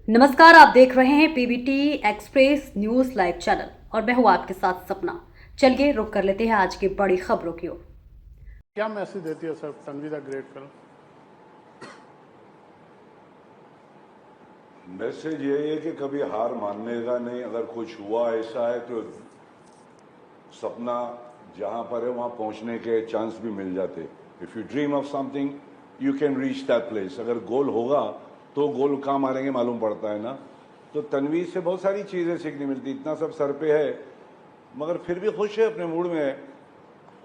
नमस्कार, आप देख रहे हैं PBT express news live channel और मैं हूं आपके साथ सपना। चलिए रुक कर लेते हैं आज की बड़ी खबरों की ओर। क्या मैसेज देती है sir Tanvi the great film? Message यही है कि कभी हार मानने का नहीं। अगर कुछ हुआ ऐसा है तो सपना जहां पर है वहां पहुंचने के चांस भी मिल जाते। If you dream of something you can reach that place. अगर गोल होगा तो गोल कहाँ मारेंगे मालूम पड़ता है ना। तो तन्वी से बहुत सारी चीज़ें सीखने मिलती। इतना सब सर पे है मगर फिर भी खुश है, अपने मूड में है।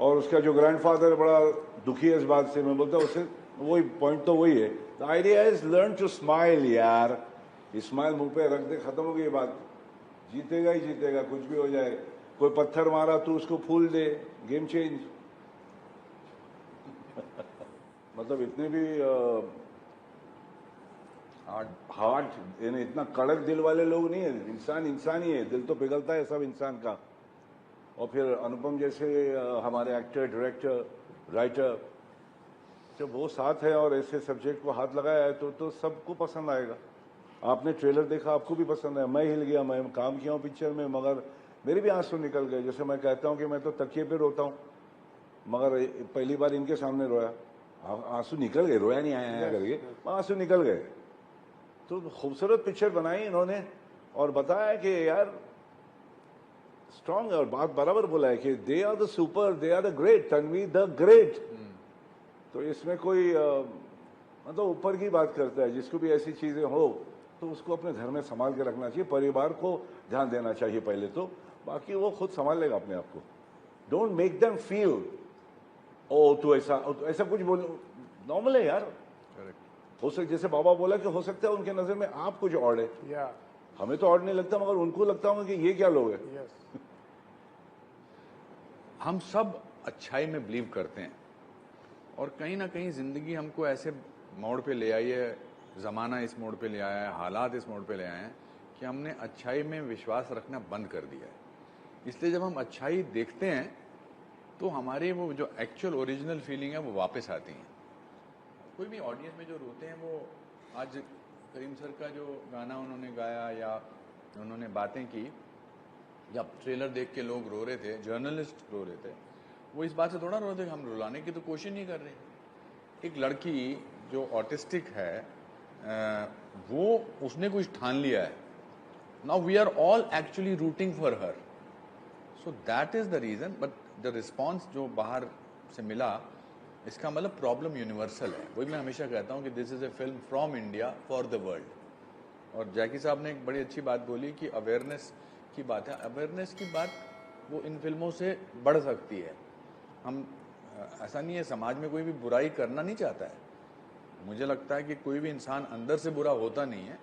और उसका जो ग्रैंडफादर बड़ा दुखी है इस बात से। मैं बोलता हूँ उससे वही पॉइंट तो वही है। The idea is learn to smile यार। स्माइल मुंह पे रख दे, खत्म हो गई बात। जीतेगा ही जीतेगा, कुछ भी हो जाए। कोई पत्थर मारा तो उसको फूल दे, गेम चेंज। मतलब इतने भी हार्ट यानी इतना कड़क दिल वाले लोग नहीं है। इंसान इंसान ही है, दिल तो पिघलता है सब इंसान का। और फिर अनुपम जैसे हमारे एक्टर, डायरेक्टर, राइटर, जब वो साथ है और ऐसे सब्जेक्ट को हाथ लगाया है तो सबको पसंद आएगा। आपने ट्रेलर देखा, आपको भी पसंद आया। मैं हिल गया, मैं काम किया हूँ पिक्चर में मगर मेरे भी आंसू निकल गए। जैसे मैं कहता हूँ कि मैं तो तकिए पे रोता हूँ मगर पहली बार इनके सामने रोया, आंसू निकल गए। रोया नहीं आया करके, आंसू निकल गए। तो खूबसूरत पिक्चर बनाई इन्होंने और बताया कि यार स्ट्रांग है। और बात बराबर बोला है कि they are the super, they are the great, Tanvi the great. तो इसमें कोई मतलब ऊपर की बात करता है। जिसको भी ऐसी चीजें हो तो उसको अपने घर में संभाल के रखना चाहिए, परिवार को ध्यान देना चाहिए पहले तो, बाकी वो खुद संभाल लेगा अपने आप को। Don't make them feel oh तो ऐसा कुछ बोलो। नॉर्मल है यार। हो सकता जैसे बाबा बोला कि हो सकता है उनके नजर में आप कुछ और है, हमें तो और नहीं लगता मगर उनको लगता होगा कि ये क्या लोग है। हम सब अच्छाई में बिलीव करते हैं और कहीं ना कहीं ज़िंदगी हमको ऐसे मोड़ पे ले आई है, ज़माना इस मोड़ पे ले आया है, हालात इस मोड़ पे ले आए हैं कि हमने अच्छाई में विश्वास रखना बंद कर दिया है। इसलिए जब हम अच्छाई देखते हैं तो हमारी वो जो एक्चुअल ओरिजिनल फीलिंग है वो वापस आती हैं। कोई भी ऑडियंस में जो रोते हैं वो आज करीम सर का जो गाना उन्होंने गाया या उन्होंने बातें की, जब ट्रेलर देख के लोग रो रहे थे, जर्नलिस्ट रो रहे थे, वो इस बात से थोड़ा रो रहे थे कि हम रुलाने की तो कोशिश नहीं कर रहे। एक लड़की जो ऑटिस्टिक है वो उसने कुछ ठान लिया है। Now we are all actually rooting for her. So that is the reason. But the response जो बाहर से मिला, इसका मतलब प्रॉब्लम यूनिवर्सल है। वही मैं हमेशा कहता हूँ कि this is a film from India for the world. और जैकी साहब ने एक बड़ी अच्छी बात बोली कि अवेयरनेस की बात है। अवेयरनेस की बात वो इन फिल्मों से बढ़ सकती है। हम ऐसा नहीं है, समाज में कोई भी बुराई करना नहीं चाहता है। मुझे लगता है कि कोई भी इंसान अंदर से बुरा होता नहीं है,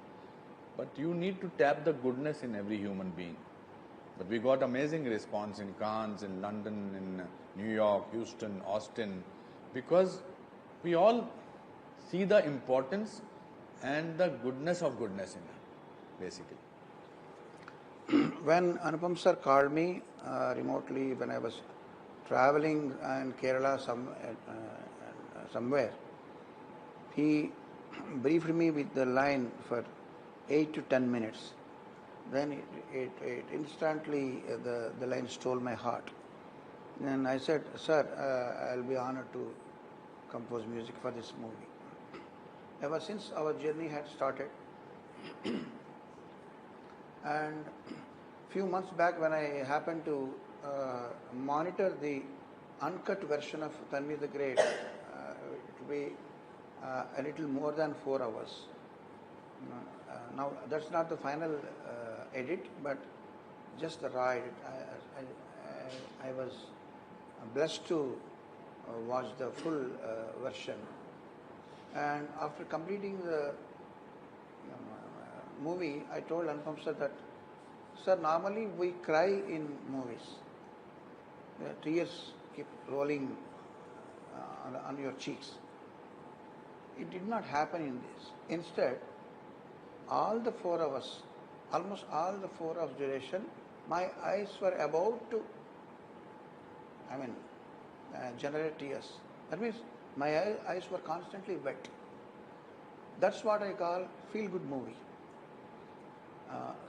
but you need to tap the goodness in every human being. But we got amazing response in Cannes, in London, in New York, Houston, Austin, because we all see the importance and the goodness of goodness in it, basically. When Anupam sir called me remotely when I was traveling in Kerala somewhere, he briefed me with the line for 8 to 10 minutes. Then it instantly, the line stole my heart. Then I said, sir, I'll be honored to compose music for this movie. Ever since our journey had started, and few months back when I happened to monitor the uncut version of Tanvi the Great, it will be a little more than 4 hours. Now that's not the final edit, but just the raw edit. I was blessed to watch the full version, and after completing the movie, I told Anupam sir that, sir, normally we cry in movies. The tears keep rolling on your cheeks. It did not happen in this. Instead, all the 4 hours, almost all the 4 hours duration, my eyes were about to, generate tears. That means my eyes were constantly wet. That's what I call feel-good movie.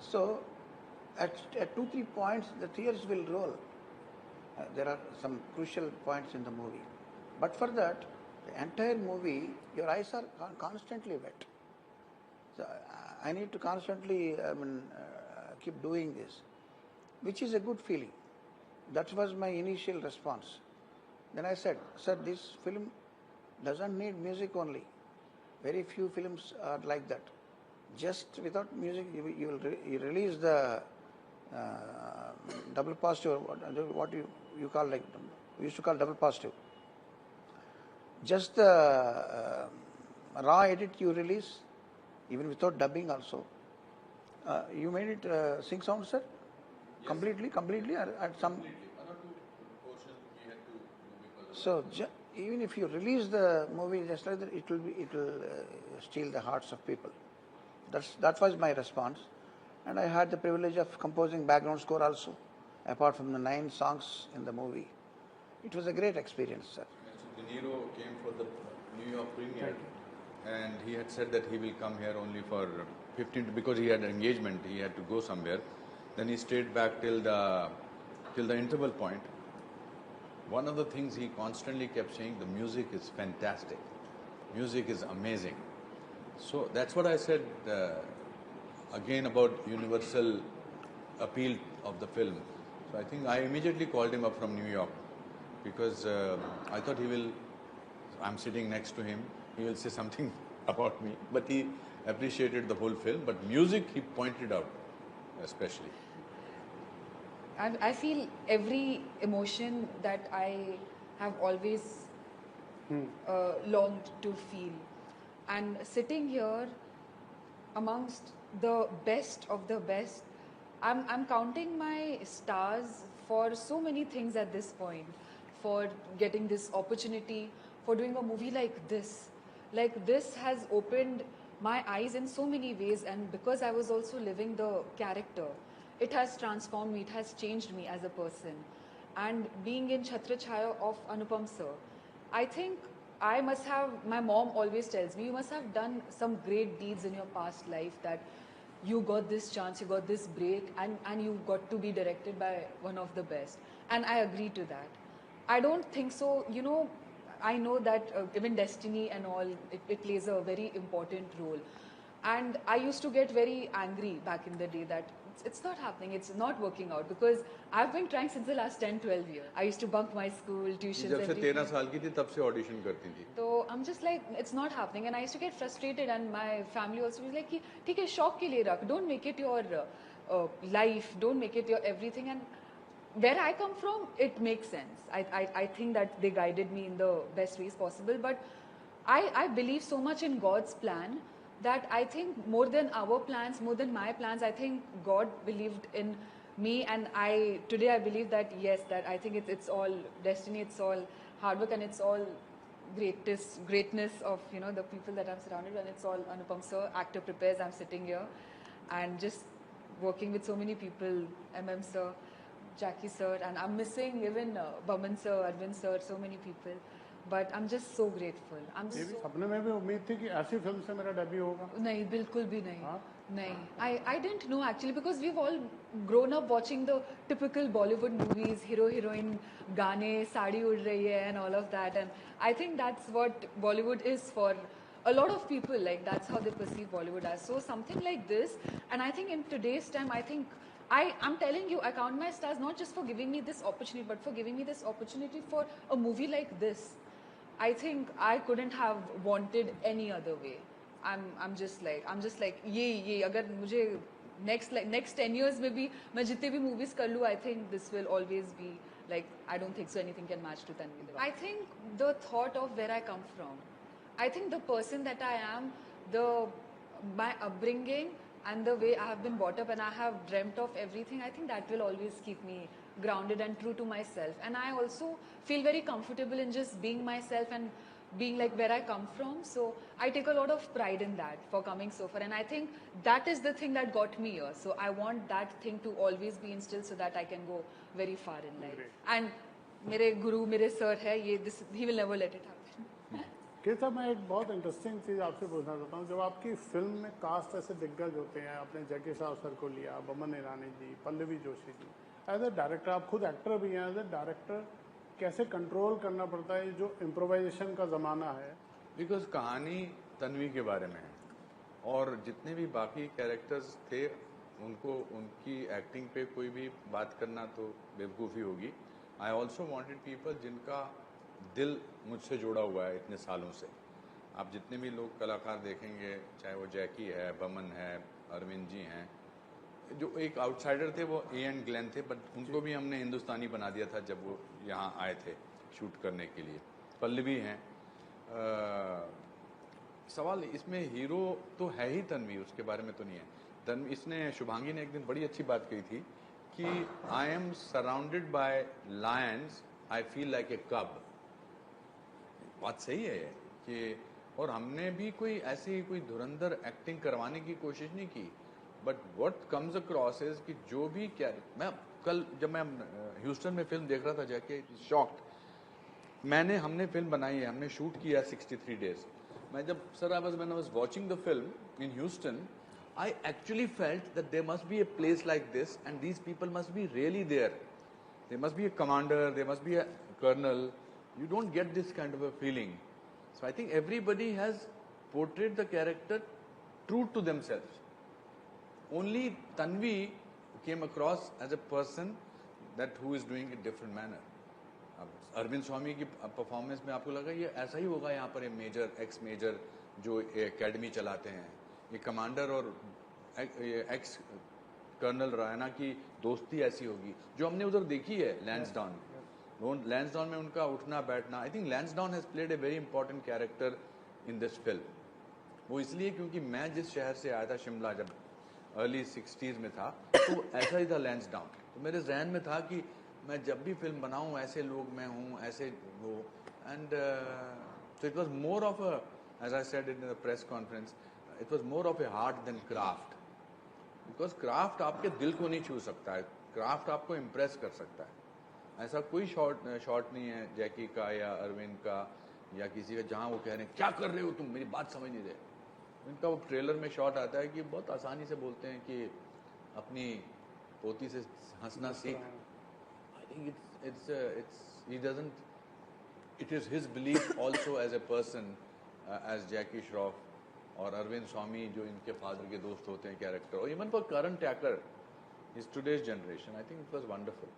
So at 2-3 points, the tears will roll. There are some crucial points in the movie. But for that, the entire movie, your eyes are constantly wet. So I need to constantly keep doing this, which is a good feeling. That was my initial response. Then I said, sir, this film doesn't need music only. Very few films are like that. Just without music, you release the double positive, what you call like, we used to call double positive. Just the raw edit you release, even without dubbing also. You made it sync sound, sir? Yes. Completely, or at some. So even if you release the movie just like that, it will steal the hearts of people. That was my response, and I had the privilege of composing background score also, apart from the 9 songs in the movie. It was a great experience, sir. So De Niro came for the New York premiere, and he had said that he will come here only for 15 because he had an engagement. He had to go somewhere. Then he stayed back till the interval point. One of the things he constantly kept saying, the music is fantastic. Music is amazing. So that's what I said again about universal appeal of the film. So I think I immediately called him up from New York because I thought I'm sitting next to him, he will say something about me. But he appreciated the whole film. But music he pointed out especially. I feel every emotion that I have always longed to feel. And sitting here amongst the best of the best, I'm counting my stars for so many things at this point. For getting this opportunity, for doing a movie like this. Like this has opened my eyes in so many ways, and because I was also living the character, it has transformed me, it has changed me as a person. And being in Chhatra Chhaya of Anupam sir, I think I must have, my mom always tells me, you must have done some great deeds in your past life that you got this chance, you got this break, and you got to be directed by one of the best. And I agree to that. I don't think so, I know that even destiny and all, it plays a very important role. And I used to get very angry back in the day that it's not happening, it's not working out, because I've been trying since the last 10-12 years. I used to bunk my school, tuitions, जब से everything. 13 साल की थी तब से audition करती थी. So I'm just like, it's not happening, and I used to get frustrated, and my family also was like, ठीक है, शौक के लिए रख, don't make it your life, don't make it your everything. And where I come from, it makes sense. I think that they guided me in the best ways possible, but I believe so much in God's plan that I think more than our plans, more than my plans, I think God believed in me, and today I believe that yes, that I think it's all destiny, it's all hard work, and it's all greatness of the people that I'm surrounded with, and it's all Anupam sir, actor prepares. I'm sitting here and just working with so many people, MM sir, Jackie sir, and I'm missing even Baman sir, Arvind sir, so many people. But I'm just so grateful. ये भी सपने में भी उम्मीद थी कि ऐसी film से मेरा डेब्यू होगा. नहीं, बिल्कुल भी नहीं. हाँ? नहीं. I didn't know actually, because we've all grown up watching the typical Bollywood movies, hero heroine, गाने, साड़ी उड़ रही है, and all of that. And I think that's what Bollywood is for a lot of people. Like that's how they perceive Bollywood as. So something like this, and I think in today's time, I think I'm telling you, I count my stars not just for giving me this opportunity, but for giving me this opportunity for a movie like this. I think I couldn't have wanted any other way. I'm just like ये अगर मुझे next 10 years में भी मैं जितने भी movies कर लूँ, I think this will always be like, I don't think so anything can match to Tanvi Devan. I think the thought of where I come from, I think the person that I am, my upbringing and the way I have been brought up, and I have dreamt of everything, I think that will always keep me grounded and true to myself. And I also feel very comfortable in just being myself and being like where I come from. So I take a lot of pride in that for coming so far. And I think that is the thing that got me here. So I want that thing to always be instilled so that I can go very far in life. Great. And mere guru, mere sir hai, he will never let it happen. कि साहब मैं एक बहुत interesting चीज़ आपसे पूछना चाहता हूँ, जब आपकी फिल्म में कास्ट ऐसे दिग्गज होते हैं, आपने जैकी श्रॉफ सर को लिया, Boman Irani ji, Pallavi Joshi ji, as a director, आप खुद एक्टर भी हैं, एज ए डायरेक्टर कैसे कंट्रोल करना पड़ता है जो इम्प्रोवाइजेशन का ज़माना है? बिकॉज कहानी तन्वी के बारे में है और जितने भी बाकी कैरेक्टर्स थे उनको उनकी एक्टिंग पे कोई भी बात करना तो बेवकूफ़ी होगी। आई ऑल्सो वॉन्टेड पीपल जिनका दिल मुझसे जुड़ा हुआ है इतने सालों से। आप जितने भी लोग कलाकार देखेंगे, चाहे वो जैकी है, बमन है, अरविंद जी हैं, जो एक आउटसाइडर थे वो एन ग्लेन थे, बट उनको भी हमने हिंदुस्तानी बना दिया था जब वो यहाँ आए थे शूट करने के लिए। पल्लवी हैं। सवाल इसमें हीरो तो है ही तन्वी, उसके बारे में तो नहीं है। तन्वी, इसने शुभांगी ने एक दिन बड़ी अच्छी बात कही थी कि I am surrounded by Lions, I feel like a कब। बात सही है कि, और हमने भी कोई ऐसी कोई धुरंधर एक्टिंग करवाने की कोशिश नहीं की, but what comes across is कि जो भी क्या, मैं कल जब मैं ह्यूस्टन में फिल्म देख रहा था जाके शॉक्ड। हमने फिल्म बनाई है, हमने शूट किया 63 डेज। मैं जब when I was watching the film in Houston, I actually felt that there must be a place like this and these people must be really there. There must be a commander, there must be a colonel. You don't get this kind of a feeling. So I think everybody has portrayed the character true to themselves. Only Tanvi came across as a person that who is doing a different manner. अब अरविंद स्वामी की performance में आपको लगा ये ऐसा ही होगा, यहाँ पर मेजर एक्स मेजर जो एकेडमी चलाते हैं, ये कमांडर और एक्स कर्नल रायना की दोस्ती ऐसी होगी जो हमने उधर देखी है लैंसडाउन। लैंसडाउन में उनका उठना बैठना, I think Lansdowne has played a very important character in this film. वो इसलिए क्योंकि मैं जिस शहर से आया था, शिमला, जब अर्ली 60s में था, तो ऐसा ही था लैंसडाउन। तो मेरे जहन में था कि मैं जब भी फिल्म बनाऊं ऐसे लोग मैं हूं, ऐसे वो, and so it was more of a, as I said in the press conference, it was more of a art than craft. Because craft आपके दिल को नहीं छू सकता है, क्राफ्ट आपको इम्प्रेस कर सकता है। ऐसा कोई शॉट नहीं है जैकी का या अरविंद का या किसी का जहां वो कह रहे हैं क्या कर रहे हो तुम, मेरी बात समझ नहीं रहे। इनका वो ट्रेलर में शॉट आता है कि बहुत आसानी से बोलते हैं कि अपनी पोती से हंसना सीख। I think he doesn't, it is his belief also as a person, as Jackie Shroff और अरविंद स्वामी जो इनके फादर के दोस्त होते हैं कैरेक्टर, और even for Karan Tacker is today's generation, I think it was wonderful.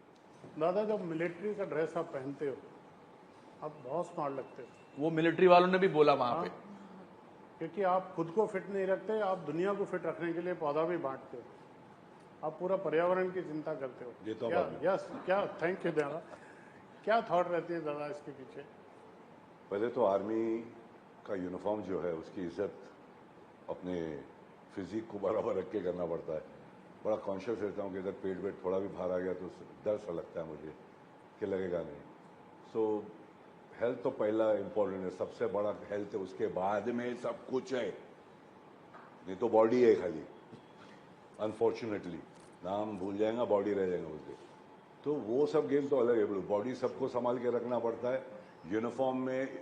दादा, जब मिलिट्री का ड्रेस आप पहनते हो आप बहुत स्मार्ट लगते हो। वो मिलिट्री वालों ने भी बोला वहां पे, क्योंकि आप खुद को फिट नहीं रखते, आप दुनिया को फिट रखने के लिए पौधा भी बांटते हो, आप पूरा पर्यावरण की चिंता करते हो। यस, क्या, थैंक यू दादा। क्या थॉट रहती है दादा इसके पीछे? पहले तो आर्मी का यूनिफॉर्म जो है उसकी इज्जत अपने फिजिक को बराबर रख के करना पड़ता है। बड़ा कॉन्शियस रहता हूँ कि अगर पेट वेट थोड़ा भी बाहर आ गया तो डर सा लगता है मुझे कि लगेगा नहीं। सो हेल्थ तो पहला इम्पोर्टेंट है, सबसे बड़ा हेल्थ है, उसके बाद में सब कुछ है, नहीं तो बॉडी है खाली। अनफॉर्चुनेटली नाम भूल जाएगा, बॉडी रह जाएगा उसके। तो वो सब गेम तो अलग है, बॉडी सबको संभाल के रखना पड़ता है। यूनिफॉर्म में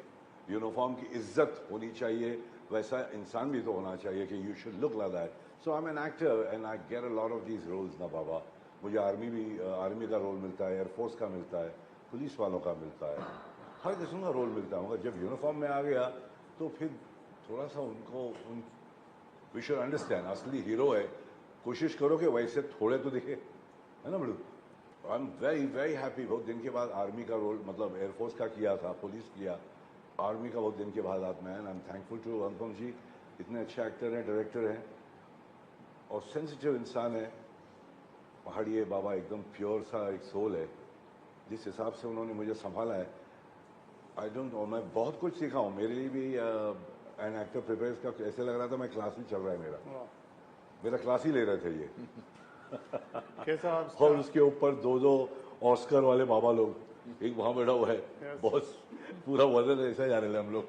यूनिफॉर्म की इज्जत होनी चाहिए, वैसा इंसान भी तो होना चाहिए कि you should look like that. So I am an actor and I get a lot of these roles ना बाबा। मुझे आर्मी का रोल मिलता है, एयरफोर्स का मिलता है, पुलिस वालों का मिलता है, हर किस्म का रोल मिलता है। मगर जब यूनिफॉर्म में आ गया तो फिर थोड़ा सा वी शुड अंडरस्टैंड असली हीरो है, कोशिश करो कि वैसे थोड़े तो दिखे, है ना बड़ू। I am very very happy, बहुत दिन के बाद आर्मी का रोल, मतलब एयरफोर्स का किया था, पुलिस किया, आर्मी का बहुत दिन के बाद आत्मा है। आई एम थैंकफुल टू अनुपम जी, इतने अच्छे एक्टर हैं, डायरेक्टर हैं और सेंसिटिव इंसान है। पहाड़िए बाबा एकदम प्योर सा एक सोल है। जिस हिसाब से उन्होंने मुझे संभाला है, आई डोंट नो, मैं बहुत कुछ सीखा हूँ। मेरे लिए भी एन एक्टर प्रिपेयर्स का ऐसे लग रहा था मैं क्लास ही चल रहा है, मेरा क्लास ही ले रहे थे ये। कैसा और उसके ऊपर दो ऑस्कर वाले बाबा लोग, एक वहां बैठा हुआ है, बहुत पूरा वजन ऐसा जा रहे थे हम लोग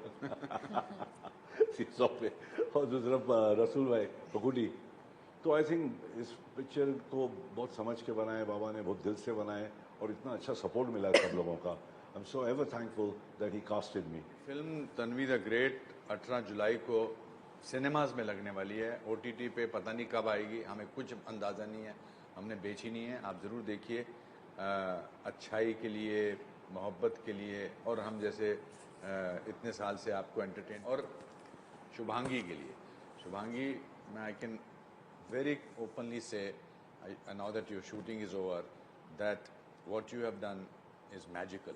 सीसॉ पे, और दूसरा रसूल भाई पकुटी। तो आई थिंक इस पिक्चर को बहुत समझ के बनाए बाबा ने, बहुत दिल से बनाए और इतना अच्छा सपोर्ट मिला सब लोगों का। I'm so ever thankful that he casted me. Film Tanvi the great 18 जुलाई को सिनेमाज में लगने वाली है। OTT पे पता नहीं कब आएगी, हमें कुछ अंदाज़ा नहीं है, हमने बेची नहीं है। आप ज़रूर देखिए, अच्छाई के लिए, मोहब्बत के लिए, और हम जैसे इतने साल से आपको एंटरटेन, और शुभांगी के लिए। शुभांगी, मैं I can very openly say, now that your shooting is over, that what you have done is magical.